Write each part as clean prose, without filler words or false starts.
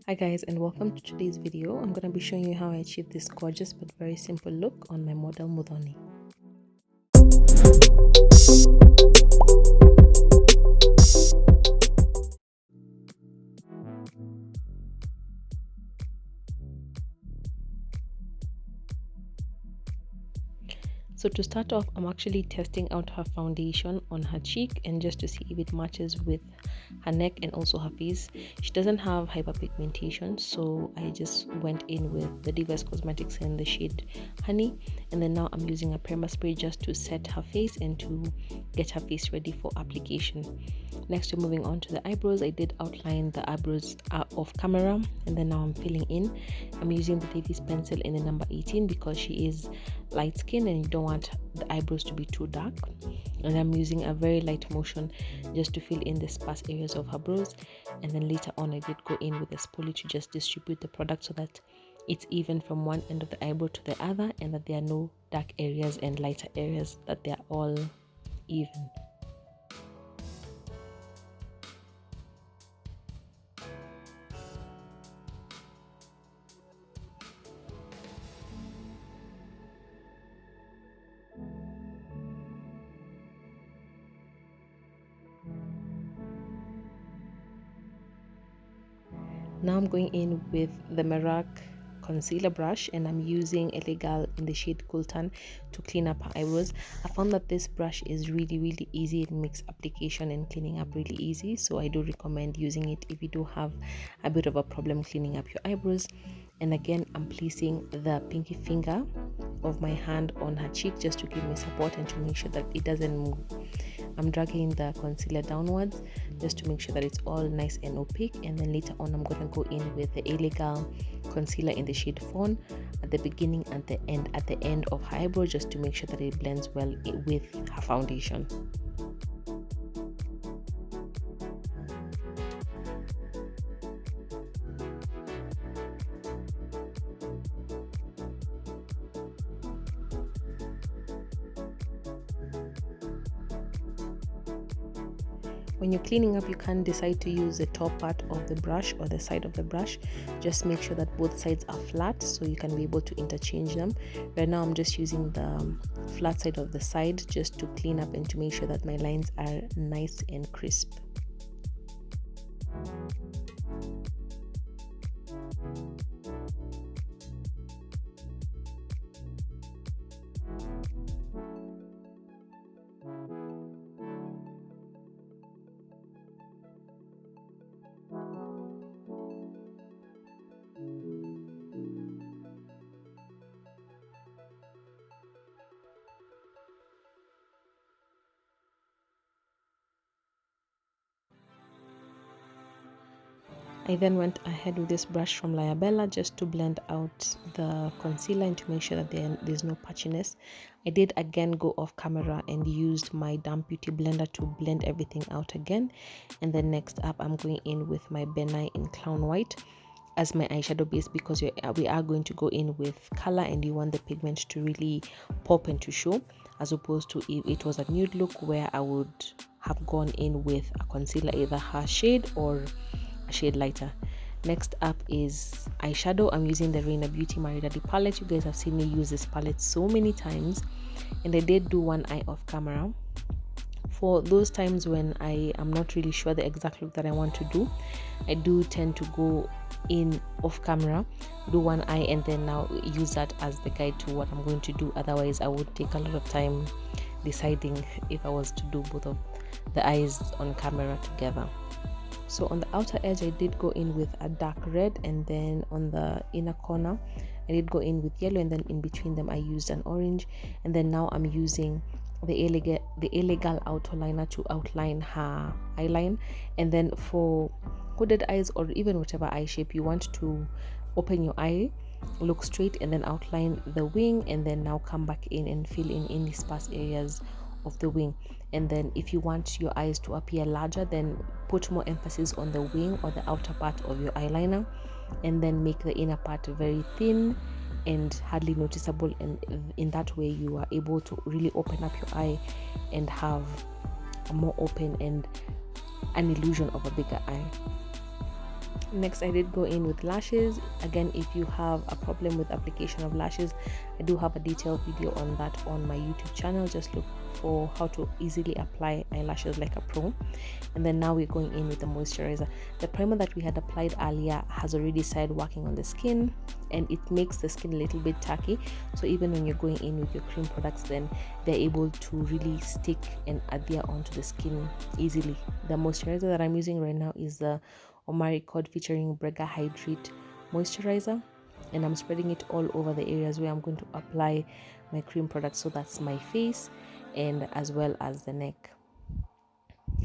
Hi guys, and welcome to today's video. I'm going to be showing you how I achieved this gorgeous but very simple look on my model Mudhoni. So to start off, I'm actually testing out her foundation on her cheek and just to see if it matches with her neck and also her face. She doesn't have hyperpigmentation, so I just went in with the Device Cosmetics in the shade Honey, and then now I'm using a Perma spray just to set her face and to get her face ready for application. Next, we're moving on to the eyebrows. I did outline the eyebrows off camera, and then now I'm filling in. I'm using the Davies pencil in the number 18 because she is light skin and you don't want the eyebrows to be too dark. And I'm using a very light motion just to fill in the sparse areas of her brows, and then later on I did go in with a spoolie to just distribute the product so that it's even from one end of the eyebrow to the other, and that there are no dark areas and lighter areas, that they are all even. Now I'm going in with the Merak concealer brush, and I'm using Elegal in the shade Kultan to clean up her eyebrows. I found that this brush is really easy. It makes application and cleaning up really easy, so I do recommend using it if you do have a bit of a problem cleaning up your eyebrows. And again, I'm placing the pinky finger of my hand on her cheek just to give me support and to make sure that it doesn't move. I'm dragging the concealer downwards just to make sure that it's all nice and opaque, and then later on I'm going to go in with the Elegal concealer in the shade Fawn at the beginning and at the end of her eyebrow, just to make sure that it blends well with her foundation. When you're cleaning up, you can't decide to use the top part of the brush or the side of the brush. Just make sure that both sides are flat so you can be able to interchange them. Right now I'm just using the flat side of the side just to clean up and to make sure that my lines are nice and crisp. I then went ahead with this brush from Liabella just to blend out the concealer and to make sure that there's no patchiness. I did again go off camera and used my damp beauty blender to blend everything out again. And then next up, I'm going in with my Benai in Clown White as my eyeshadow base, because we are going to go in with color and you want the pigment to really pop and to show, as opposed to if it was a nude look where I would have gone in with a concealer, either her shade or a shade lighter. Next up is eyeshadow. I'm using the Reina Beauty Maridadi palette. You guys have seen me use this palette so many times, and I did do one eye off camera for those times when I am not really sure the exact look that I want to do. I do tend to go in off camera, do one eye, and then now use that as the guide to what I'm going to do. Otherwise I would take a lot of time deciding if I was to do both of the eyes on camera together. So on the outer edge I did go in with a dark red, and then on the inner corner I did go in with yellow, and then in between them I used an orange. And then now I'm using the Elegal outliner to outline her eyeline. And then for hooded eyes, or even whatever eye shape you want to open your eye, look straight and then outline the wing, and then now come back in and fill in any sparse areas of the wing. And then if you want your eyes to appear larger, then put more emphasis on the wing or the outer part of your eyeliner, and then make the inner part very thin and hardly noticeable, and in that way you are able to really open up your eye and have a more open and an illusion of a bigger eye. Next, I did go in with lashes. Again, if you have a problem with application of lashes, I do have a detailed video on that on my YouTube channel. Just look for how to easily apply eyelashes like a pro. And then now we're going in with the moisturizer. The primer that we had applied earlier has already started working on the skin, and it makes the skin a little bit tacky. So even when you're going in with your cream products, then they're able to really stick and adhere onto the skin easily. The moisturizer that I'm using right now is the Omari Cod featuring Brega Hydrate Moisturizer, and I'm spreading it all over the areas where I'm going to apply my cream product. So that's my face and as well as the neck.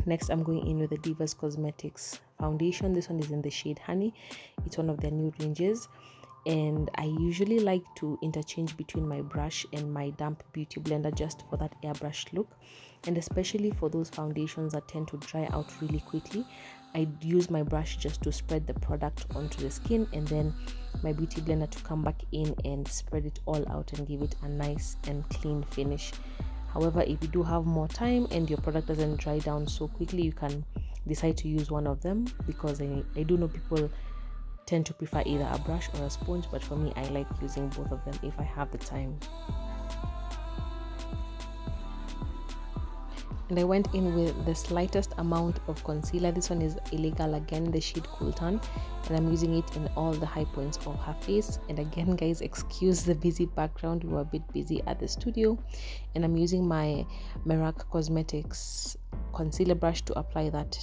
Next, I'm going in with the Divas Cosmetics foundation. This one is in the shade Honey. It's one of their new ranges, and I usually like to interchange between my brush and my damp beauty blender just for that airbrush look. And especially for those foundations that tend to dry out really quickly, I use my brush just to spread the product onto the skin, and then my beauty blender to come back in and spread it all out and give it a nice and clean finish. However, if you do have more time and your product doesn't dry down so quickly, you can decide to use one of them, because I do know people tend to prefer either a brush or a sponge, but for me, I like using both of them if I have the time. And I went in with the slightest amount of concealer. This one is Illegal again, the shade Cool Tan, and I'm using it in all the high points of her face. And again, guys, excuse the busy background, we were a bit busy at the studio. And I'm using my Merac Cosmetics concealer brush to apply that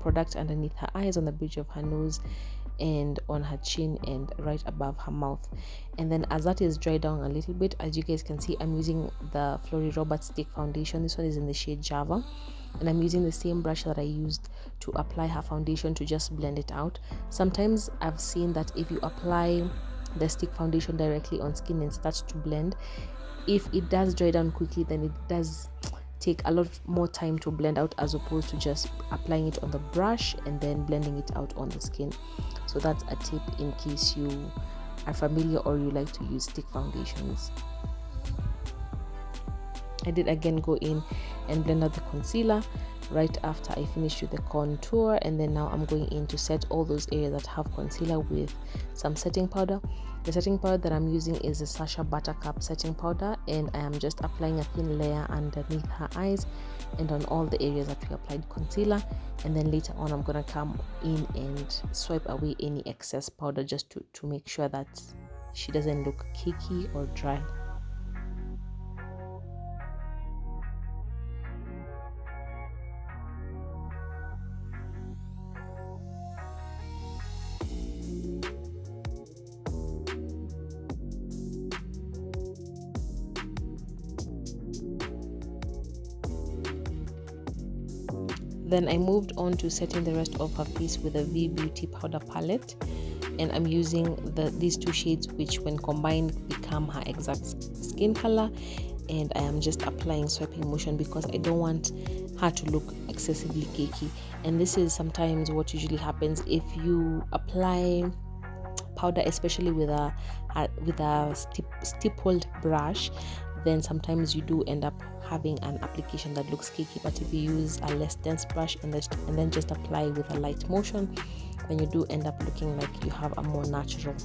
product underneath her eyes, on the bridge of her nose, and on her chin, and right above her mouth. And then as that is dried down a little bit, as you guys can see, I'm using the Florrie Robert stick foundation. This one is in the shade Java, and I'm using the same brush that I used to apply her foundation to just blend it out. Sometimes I've seen that if you apply the stick foundation directly on skin and starts to blend, if it does dry down quickly, then it does take a lot more time to blend out, as opposed to just applying it on the brush and then blending it out on the skin. So that's a tip in case you are familiar or you like to use stick foundations. I did again go in and blend out the concealer right after I finished with the contour, and then now I'm going in to set all those areas that have concealer with some setting powder. The setting powder that I'm using is the Sacha Buttercup setting powder, and I am just applying a thin layer underneath her eyes and on all the areas that we applied concealer. And then later on, I'm gonna come in and swipe away any excess powder just to make sure that she doesn't look cakey or dry. Then I moved on to setting the rest of her face with a V Beauty powder palette, and I'm using these two shades, which when combined become her exact skin color. And I am just applying swiping motion because I don't want her to look excessively cakey. And this is sometimes what usually happens if you apply powder, especially with a stippled brush, then sometimes you do end up having an application that looks cakey. But if you use a less dense brush and then just apply with a light motion, then you do end up looking like you have a more natural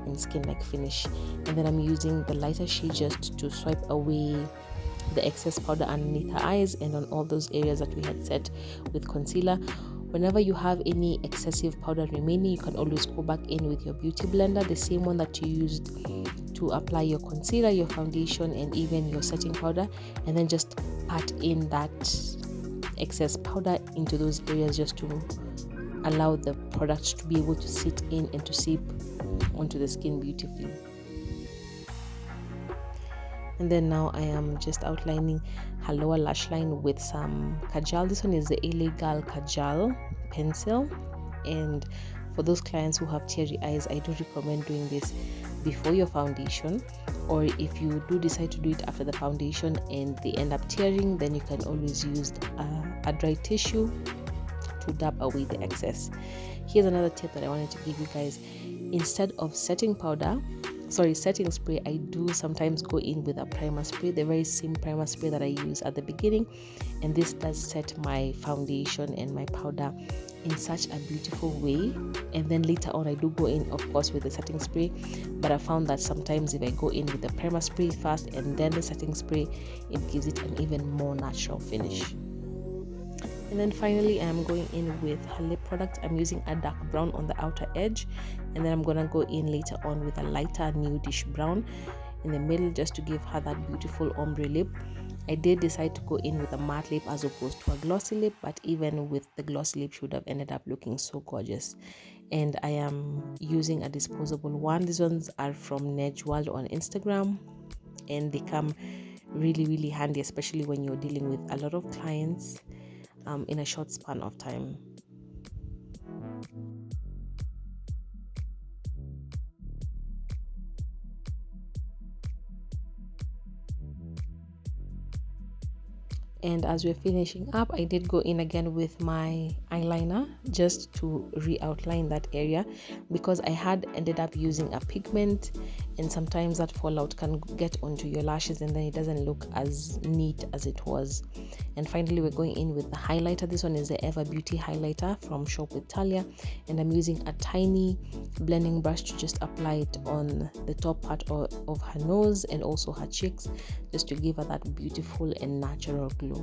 and skin-like finish. And then I'm using the lighter shade just to swipe away the excess powder underneath her eyes and on all those areas that we had set with concealer. Whenever you have any excessive powder remaining, you can always go back in with your beauty blender, the same one that you used to apply your concealer, your foundation, and even your setting powder, and then just pat in that excess powder into those areas just to allow the product to be able to sit in and to seep onto the skin beautifully. And then now I am just outlining her lower lash line with some kajal. This one is the Illegal Kajal pencil, and for those clients who have teary eyes, I do recommend doing this before your foundation, or if you do decide to do it after the foundation and they end up tearing, then you can always use a dry tissue to dab away the excess. Here's another tip that I wanted to give you guys. Instead of setting powder, setting spray, I do sometimes go in with a primer spray, the very same primer spray that I use at the beginning, and this does set my foundation and my powder in such a beautiful way. And then later on I do go in, of course, with the setting spray, but I found that sometimes if I go in with the primer spray first and then the setting spray, it gives it an even more natural finish. And then finally I'm going in with her lip product. I'm using a dark brown on the outer edge, and then I'm gonna go in later on with a lighter nudish brown in the middle, just to give her that beautiful ombre lip. I did decide to go in with a matte lip as opposed to a glossy lip, but even with the glossy lip, she would have ended up looking so gorgeous. And I am using a disposable one. These ones are from Nedge World on Instagram, and they come really handy, especially when you're dealing with a lot of clients in a short span of time. And as we're finishing up, I did go in again with my eyeliner just to re-outline that area, because I had ended up using a pigment, and sometimes that fallout can get onto your lashes and then it doesn't look as neat as it was. And finally we're going in with the highlighter. This one is the Ever Beauty highlighter from Shop with Talia, and I'm using a tiny blending brush to just apply it on the top part of her nose and also her cheeks, just to give her that beautiful and natural glow.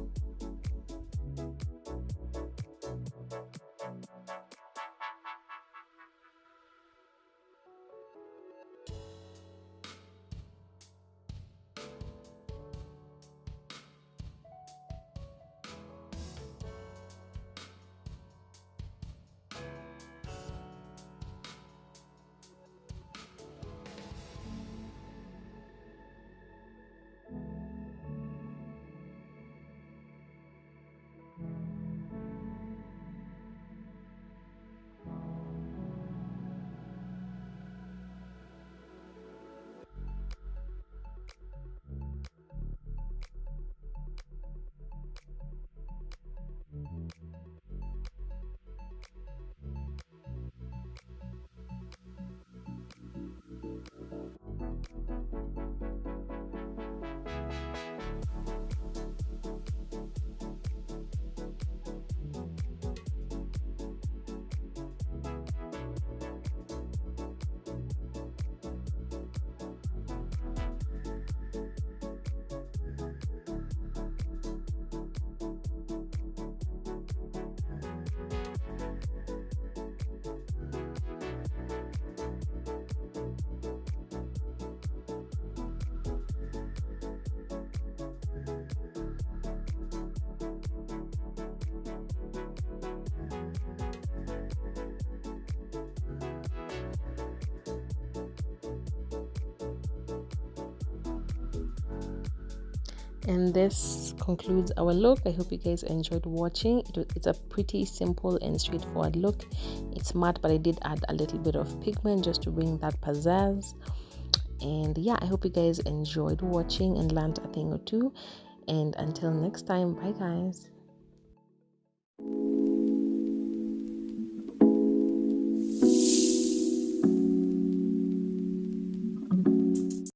And this concludes our look. I hope you guys enjoyed watching. It's a pretty simple and straightforward look. It's matte, but I did add a little bit of pigment just to bring that pizzazz. And yeah, I hope you guys enjoyed watching and learned a thing or two. And until next time, bye guys.